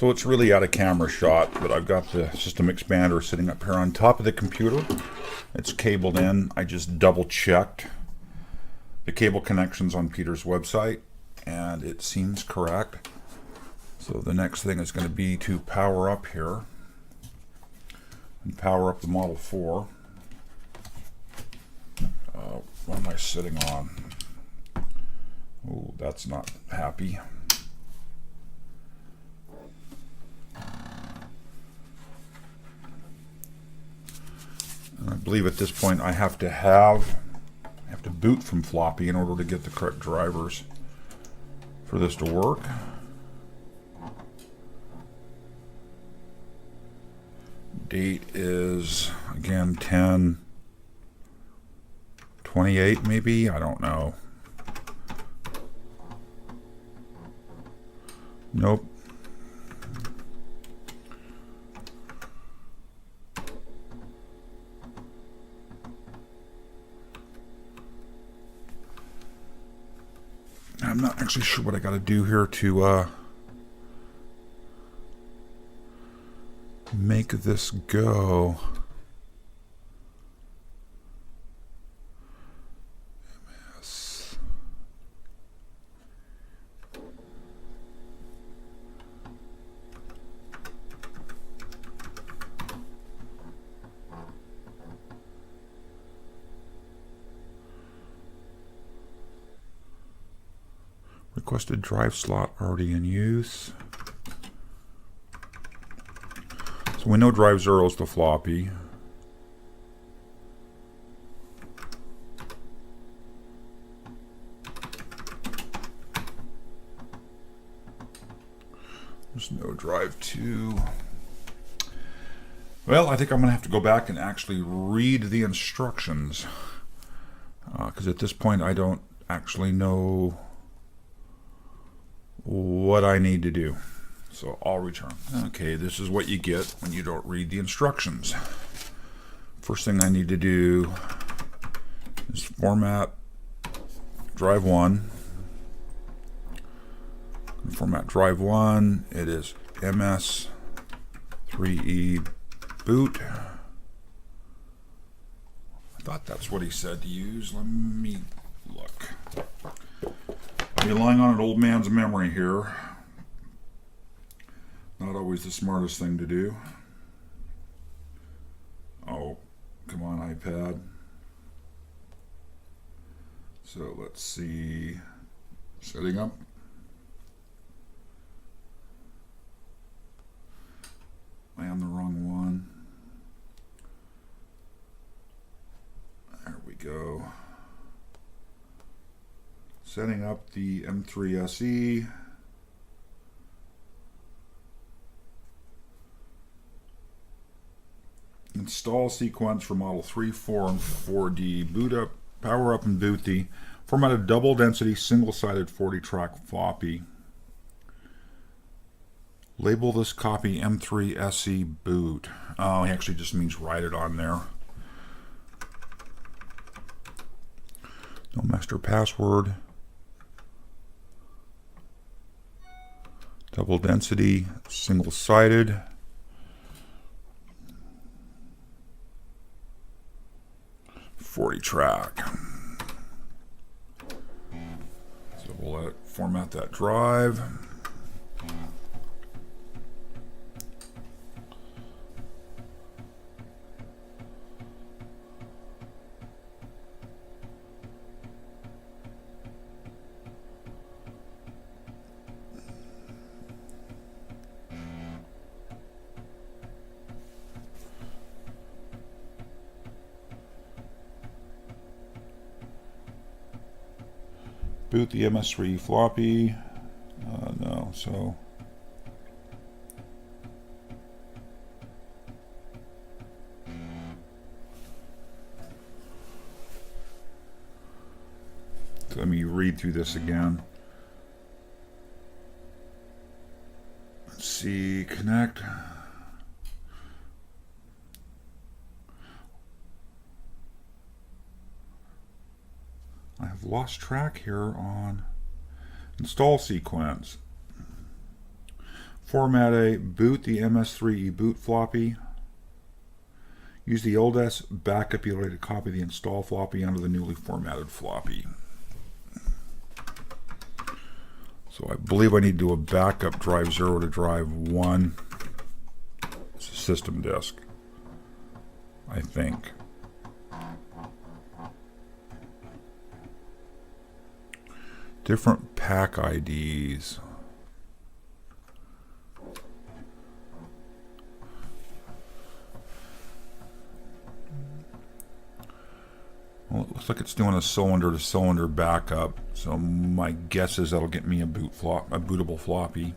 So it's really out of camera shot, but I've got the system expander sitting up here on top of the computer. It's cabled in. I just double checked the cable connections on Peter's website, and it seems correct. So the next thing is going to be to power up here and power up the Model 4. What am I sitting on? Oh, that's not happy. And I believe at this point I have to boot from floppy in order to get the correct drivers for this to work. Date is again 10/28 maybe, I don't know. Nope. I'm not actually sure what I got to do here to make this go. MS. Requested drive slot already in use. So we know drive 0 is the floppy. There's no drive 2. Well, I think I'm going to have to go back and actually read the instructions. Because at this point I don't actually know what I need to do. So I'll return. Okay, this is what you get when you don't read the instructions. First thing I need to do is format drive 1. Format drive 1. It is M3SE boot. I thought that's what he said to use. Let me look. I'm relying on an old man's memory here. Not always the smartest thing to do. Oh, come on, iPad. So let's see. Setting up. I am the wrong one. There we go. Setting up the M3SE. Install sequence for Model 3, 4, and 4D. Boot up, power up, and boot the formatted double density single-sided 40-track floppy. Label this copy M3SE boot. Oh, he actually just means write it on there. No master password. Double density, single-sided. track. So we'll format that drive. Boot the MS3 floppy. No, so let me read through this again. Let's see, connect. I have lost track here on install sequence. Format A, boot the MS3E boot floppy. Use the old S backup utility to copy the install floppy onto the newly formatted floppy. So I believe I need to do a backup drive 0 to drive 1. It's a system disk, I think. Different pack IDs. Well, it looks like it's doing a cylinder to cylinder backup, so my guess is that'll get me a bootable floppy.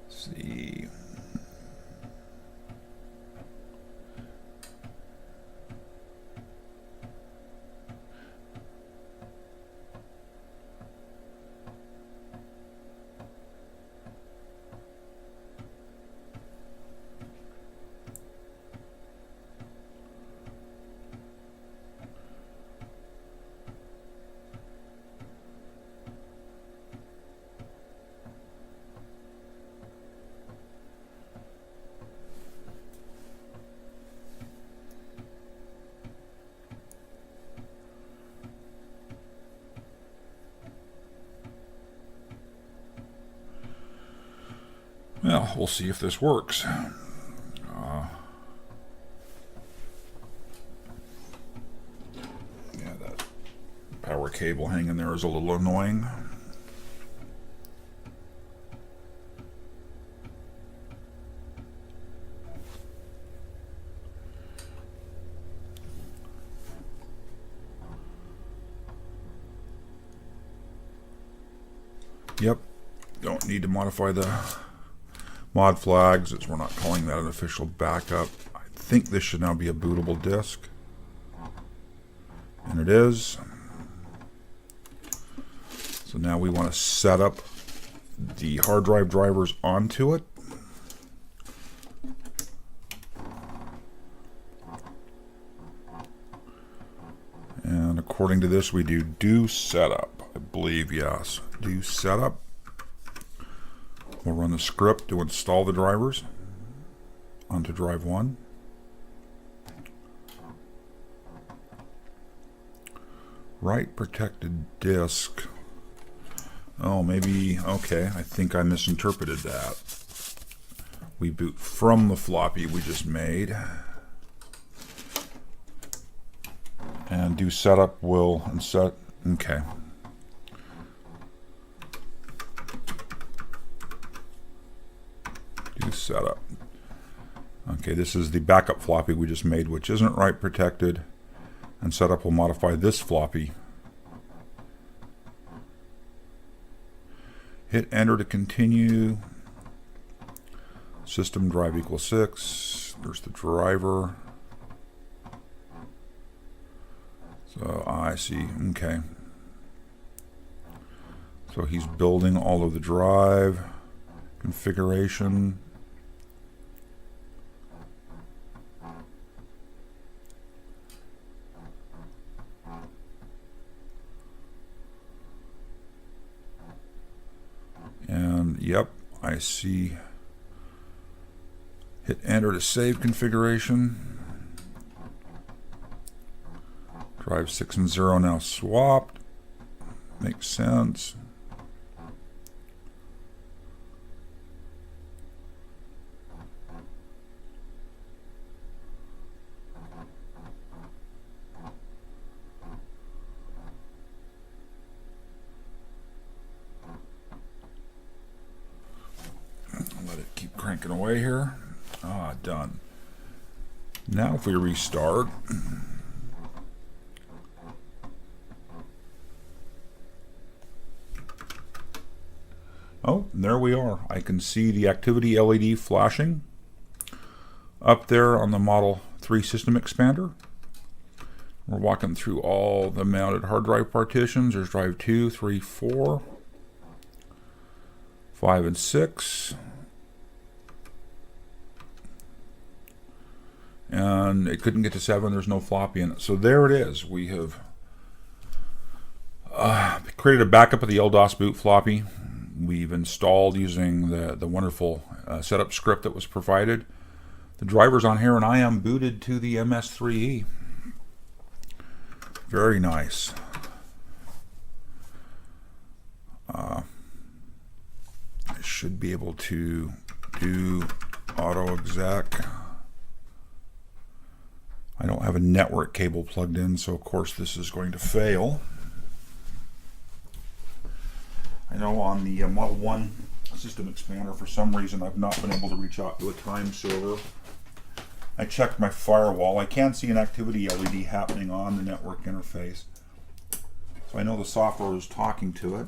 Let's see. Well, we'll see if this works. Yeah, that power cable hanging there is a little annoying. Yep, don't need to modify the mod flags, as we're not calling that an official backup. I think this should now be a bootable disk, and it is. So now we want to set up the hard drive drivers onto it. And according to this, we do setup. I believe, yes, do setup. We'll run the script to install the drivers onto drive 1. Write protected disk. Oh, maybe, okay, I think I misinterpreted that. We boot from the floppy we just made. And do setup will and set, okay. Setup. Okay, this is the backup floppy we just made, which isn't write protected, and setup will modify this floppy. Hit enter to continue. System drive equals 6. There's the driver. So I see. Okay. So he's building all of the drive configuration. And yep, I see. Hit enter to save configuration. Drive 6 and 0 now swapped. Makes sense. Let it keep cranking away here. Ah, done. Now if we restart, oh, there we are. I can see the activity LED flashing up there on the Model 3 system expander. We're walking through all the mounted hard drive partitions. There's drive 2, 3, 4, 5, and 6. and it couldn't get to 7. There's no floppy in it. So there it is. We have created a backup of the LDOS boot floppy. We've installed using the wonderful setup script that was provided. The driver's on here, and I am booted to the MS3E. Very nice. I should be able to do auto exec. I don't have a network cable plugged in, so of course this is going to fail. I know on the Model 1 system expander, for some reason I've not been able to reach out to a time server. I checked my firewall. I can see an activity LED happening on the network interface. So I know the software is talking to it.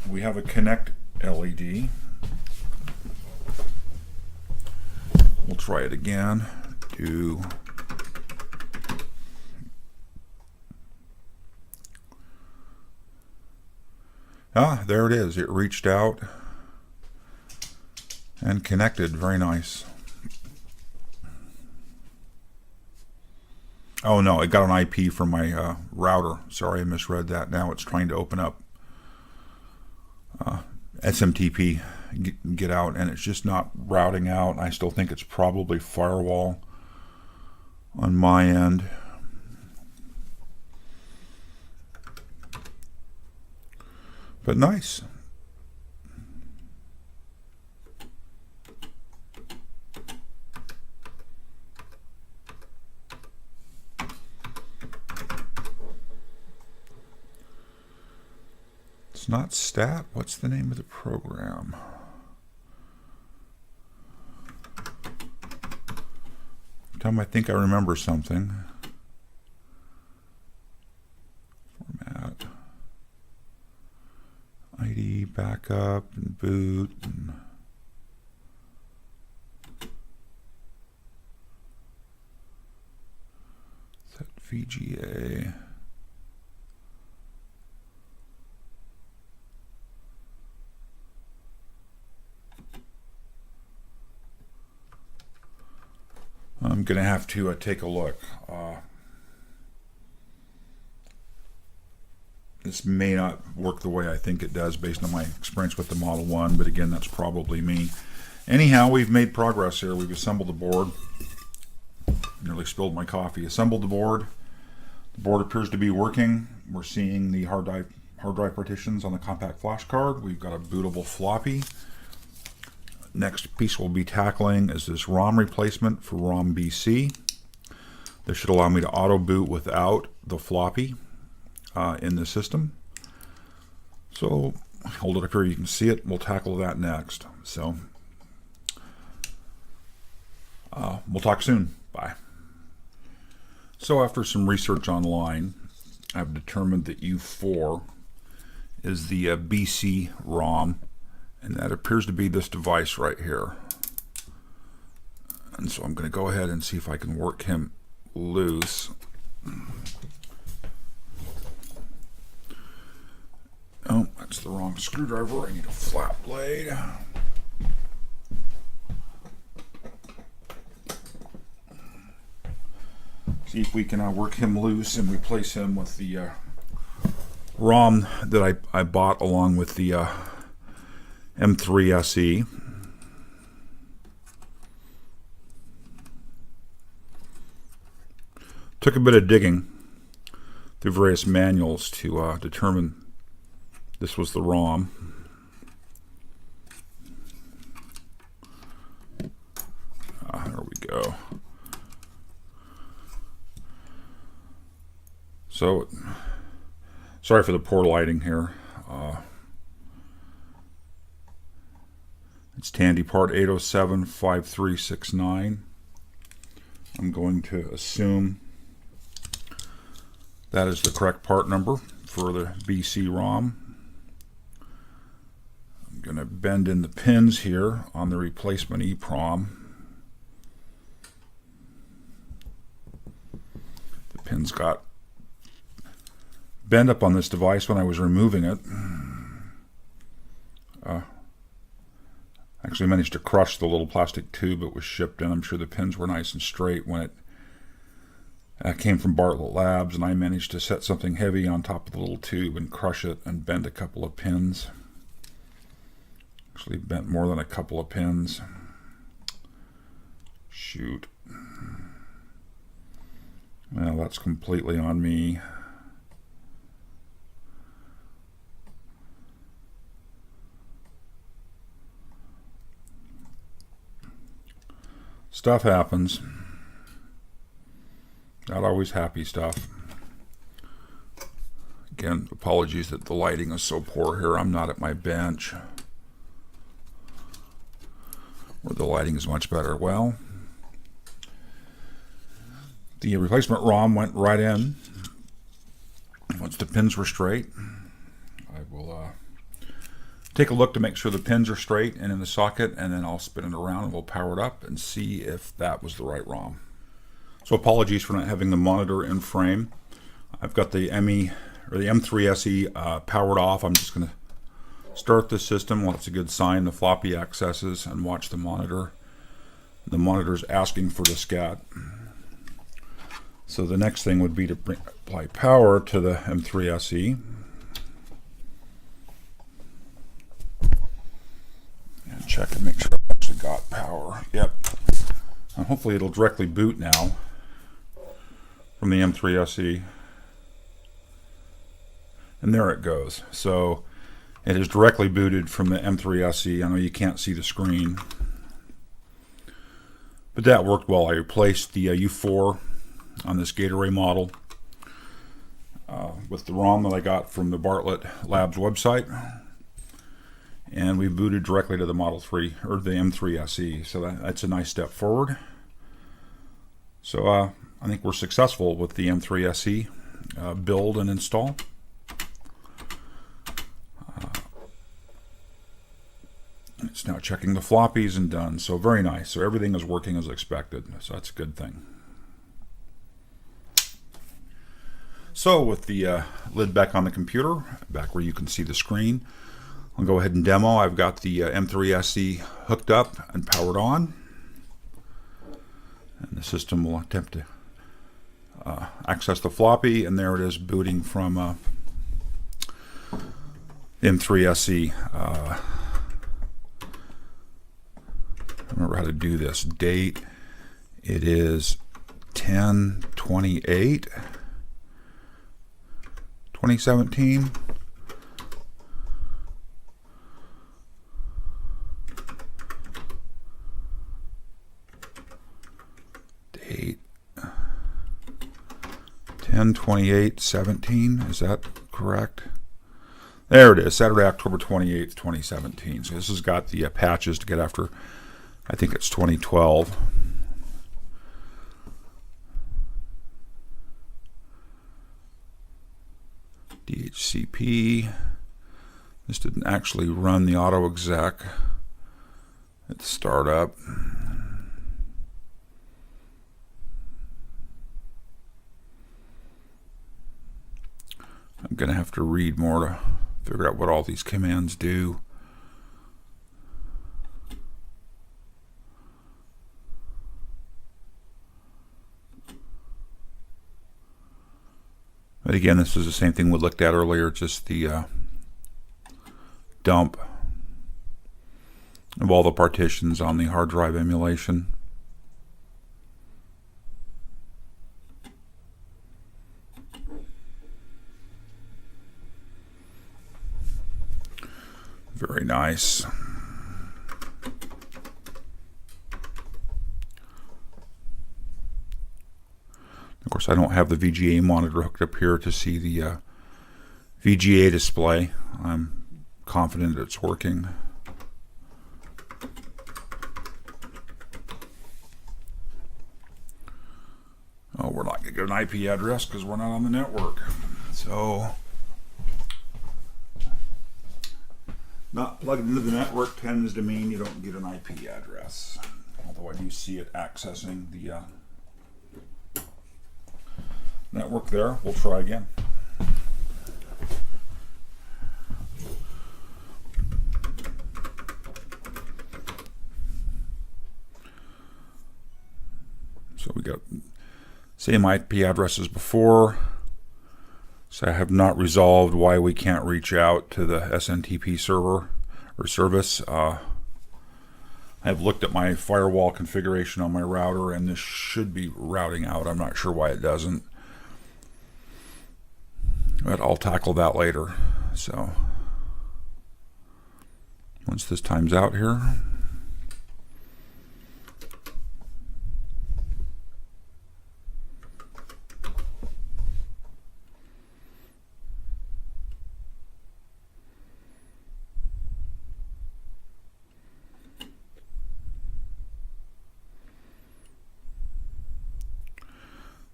We have a connect LED. We'll try it again. There it is. It reached out and connected. Very nice. Oh no, it got an IP from my router. Sorry, I misread that. Now it's trying to open up SMTP, get out, and it's just not routing out. I still think it's probably firewall on my end. But nice. It's not stat. What's the name of the program? Every time I think I remember something. Format. ID, backup, and boot. And set VGA. I'm going to have to take a look. This may not work the way I think it does based on my experience with the Model 1, but again, that's probably me. Anyhow, we've made progress here. We've assembled the board. Nearly spilled my coffee. Assembled the board. The board appears to be working. We're seeing the hard drive partitions on the compact flash card. We've got a bootable floppy. Next piece we'll be tackling is this ROM replacement for ROM BC. This should allow me to auto boot without the floppy in the system. So hold it up here, you can see it. We'll tackle that next. So we'll talk soon. Bye. So after some research online, I've determined that U4 is the BC ROM, and that appears to be this device right here. And so I'm going to go ahead and see if I can work him loose. Oh, that's the wrong screwdriver. I need a flat blade. See if we can work him loose and replace him with the ROM that I bought along with the M3SE. Took a bit of digging through various manuals to determine this was the ROM. There we go. So, sorry for the poor lighting here. It's Tandy part 8075369. I'm going to assume that is the correct part number for the BC ROM. I'm going to bend in the pins here on the replacement EEPROM. The pins got bent up on this device when I was removing it. Actually managed to crush the little plastic tube it was shipped in. I'm sure the pins were nice and straight when it came from Bartlett Labs, and I managed to set something heavy on top of the little tube and crush it and bend a couple of pins. Actually bent more than a couple of pins. Shoot. Well, that's completely on me. Stuff happens. Not always happy stuff. Again, apologies that the lighting is so poor here. I'm not at my bench where the lighting is much better. Well, the replacement ROM went right in. Once the pins were straight, I will take a look to make sure the pins are straight and in the socket, and then I'll spin it around and we'll power it up and see if that was the right ROM. So apologies for not having the monitor in frame. I've got the M3SE powered off. I'm just going to start the system. Well, that's a good sign. The floppy accesses and watch the monitor. The monitor's asking for the SCAT. So the next thing would be to apply power to the M3SE. And check and make sure I actually got power. Yep. And hopefully it'll directly boot now from the M3SE. And there it goes. So it is directly booted from the M3SE. I know you can't see the screen, but that worked well. I replaced the U4 on this gate array model with the ROM that I got from the Bartlett Labs website, and we booted directly to the Model 3 or the M3SE. So that's a nice step forward. So I think we're successful with the M3SE build and install. It's now checking the floppies and done. So very nice. So everything is working as expected. So that's a good thing. So with the lid back on the computer, back where you can see the screen, I'll go ahead and demo. I've got the M3SE hooked up and powered on. And the system will attempt to access the floppy, and there it is booting from M3SE. I remember how to do this. Date, it is 10/28 2017. Date 10/28/17. Is that correct? There it is, Saturday, October 28th, 2017. So this has got the patches to get after, I think it's 2012. DHCP. This didn't actually run the auto exec at the startup. I'm going to have to read more to figure out what all these commands do. But again, this is the same thing we looked at earlier, just the dump of all the partitions on the hard drive emulation. Very nice. Of course, I don't have the VGA monitor hooked up here to see the VGA display. I'm confident it's working. Oh, we're not going to get an IP address because we're not on the network. So, not plugged into the network tends to mean you don't get an IP address. Although I do see it accessing the network there. We'll try again. So we got same IP address as before. So I have not resolved why we can't reach out to the SNTP server or service. I have looked at my firewall configuration on my router, and this should be routing out. I'm not sure why it doesn't, but I'll tackle that later. So once this times out here,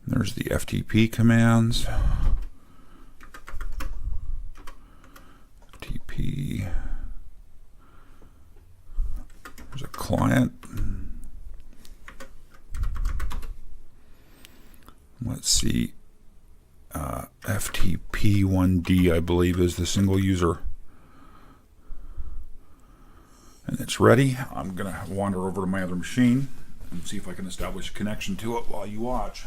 there's the FTP commands. FTP. There's a client. Let's see. FTP1D, I believe, is the single user. And it's ready. I'm going to wander over to my other machine and see if I can establish a connection to it while you watch.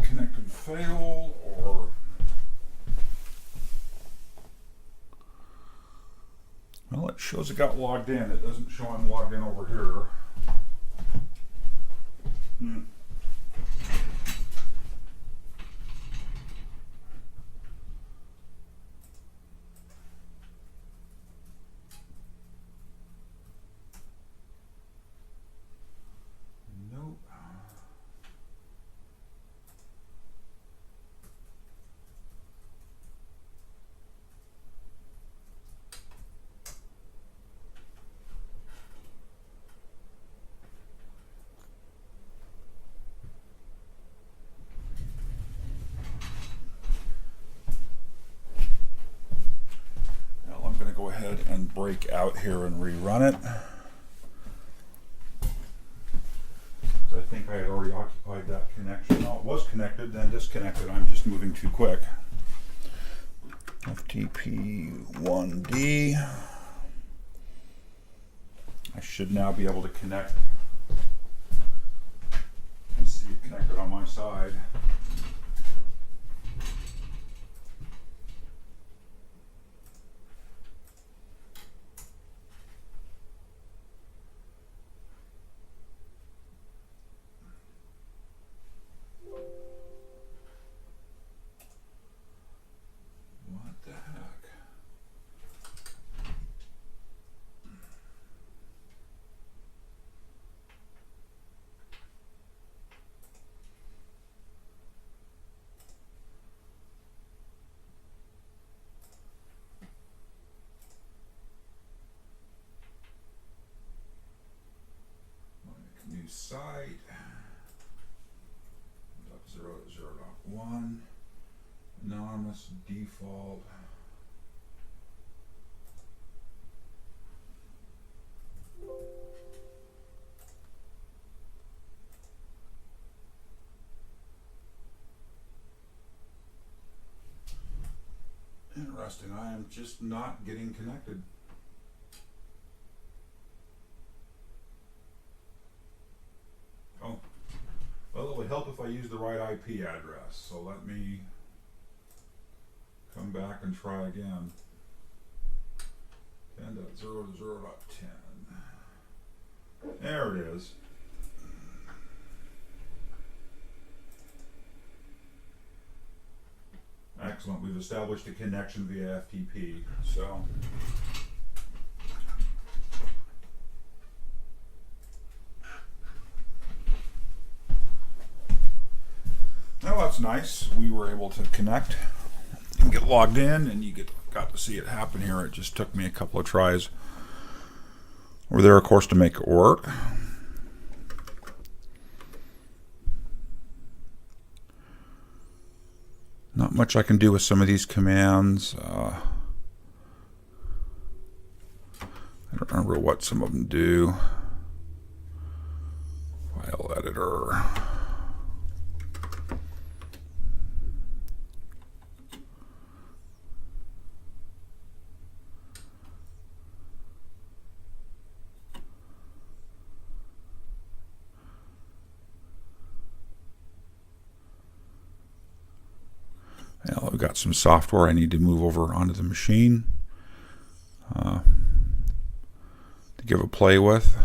Connect and fail, or well, it shows it got logged in. It doesn't show I'm logged in over here. Nope. Go ahead and break out here and rerun it. So I think I had already occupied that connection. No, it was connected, then disconnected. I'm just moving too quick. FTP1D. I should now be able to connect and see it connected on my side. New site, .0.0.1, anonymous default. Interesting, I am just not getting connected. Oh, well, it would help if I used the right IP address. So let me come back and try again. 10.0.0.10. There it is. Excellent. We've established a connection via FTP. So. Well, that's nice. We were able to connect and get logged in, and you got to see it happen here. It just took me a couple of tries over there, of course, to make it work. Not much I can do with some of these commands. I don't remember what some of them do. File editor. Now I've got some software I need to move over onto the machine to give a play with.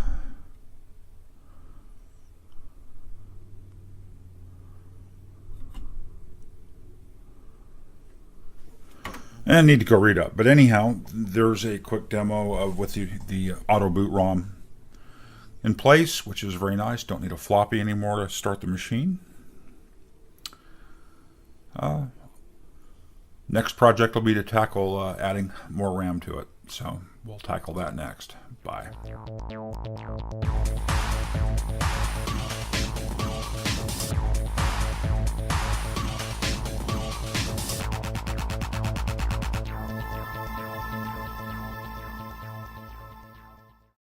And I need to go read up. But anyhow, there's a quick demo of with the auto boot ROM in place, which is very nice. Don't need a floppy anymore to start the machine. Next project will be to tackle adding more RAM to it. So we'll tackle that next. Bye.